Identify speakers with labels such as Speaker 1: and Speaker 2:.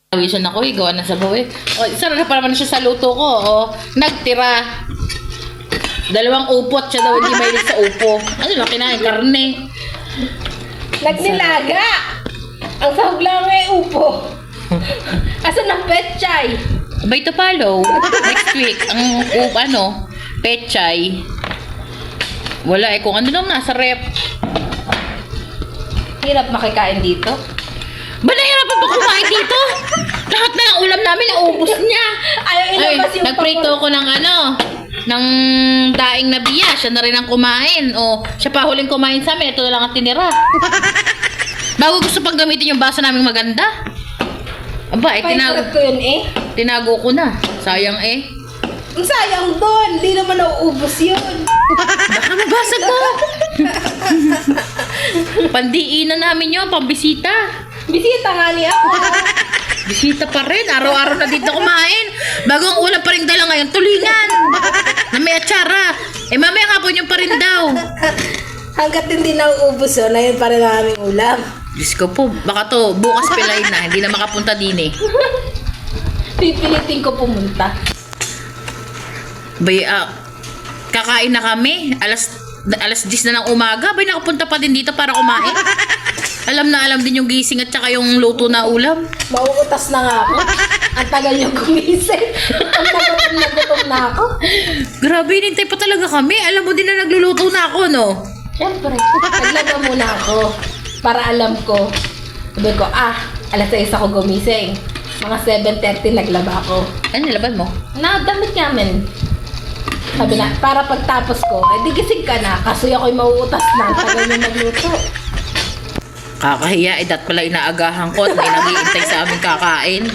Speaker 1: Nawisan ako eh, gawa ng sabaw eh. O, sarap pa naman siya sa luto ko. O, nagtira. 2 upot siya daw, hindi mahilig sa upo. Ano lang, kinain karne.
Speaker 2: Nagnilaga! Ang sahog lang ay upo. Asan ang petchay?
Speaker 1: Abay to follow. Next week, ang pechay. Wala eh, kung ano lang nasa rep.
Speaker 2: Hirap makikain dito.
Speaker 1: Ba nahirapan pa kumain dito? Lahat na ng ulam namin, naubos niya.
Speaker 2: Ayaw ilabas yung
Speaker 1: nagprito ko ng ng daing na biya. Siya na rin ang kumain. O, siya pa huling kumain sa amin. Ito na lang ang tinira. Bago gusto pang gamitin yung baso namin maganda. Aba,
Speaker 2: Pahisurot ko yun eh.
Speaker 1: tinago ko na. Sayang eh.
Speaker 2: Ang sayang doon. Hindi naman nauubos yun.
Speaker 1: Baka mabasag mo. Pandiinan namin yun, pambisita.
Speaker 2: Bisita nga niya ako.
Speaker 1: Bisita pa rin. Araw-araw na dito kumain. Bagong ulam pa rin dala ngayon. Tulingan. Na may atsara. Eh mamaya hapon yung pa rin daw.
Speaker 2: Hanggat hindi nauubos yun, ayun pa rin ang aming ulam.
Speaker 1: Diyos ko po. Baka to bukas pilay na. Hindi na makapunta din eh.
Speaker 2: Pipilitin ko pumunta.
Speaker 1: Bay, kakain na kami. Alas 10 na ng umaga. Bay, nakapunta pa din dito para kumain. Alam na alam din yung gising at saka yung luto na ulam.
Speaker 2: Mauutas na nga ako. Ang tagal yung gumising. Ang tagal na gutom na ako.
Speaker 1: Grabe, hinintay pa talaga kami. Alam mo din na nagluluto na ako, no?
Speaker 2: Siyempre, naglaga muna ako. Para alam ko. Sabi ko, alas 6 ako gumising. Mga 7:30 naglaba ako.
Speaker 1: Ano nilaban mo?
Speaker 2: Nadamit namin. Sabi na, para pagtapos ko, di gising ka na. Kasi ako'y mauutas na. Ang tagal yung magluto.
Speaker 1: Kakahiya, dat pala inaagahan ko at may nag-iintay sa aming kakain.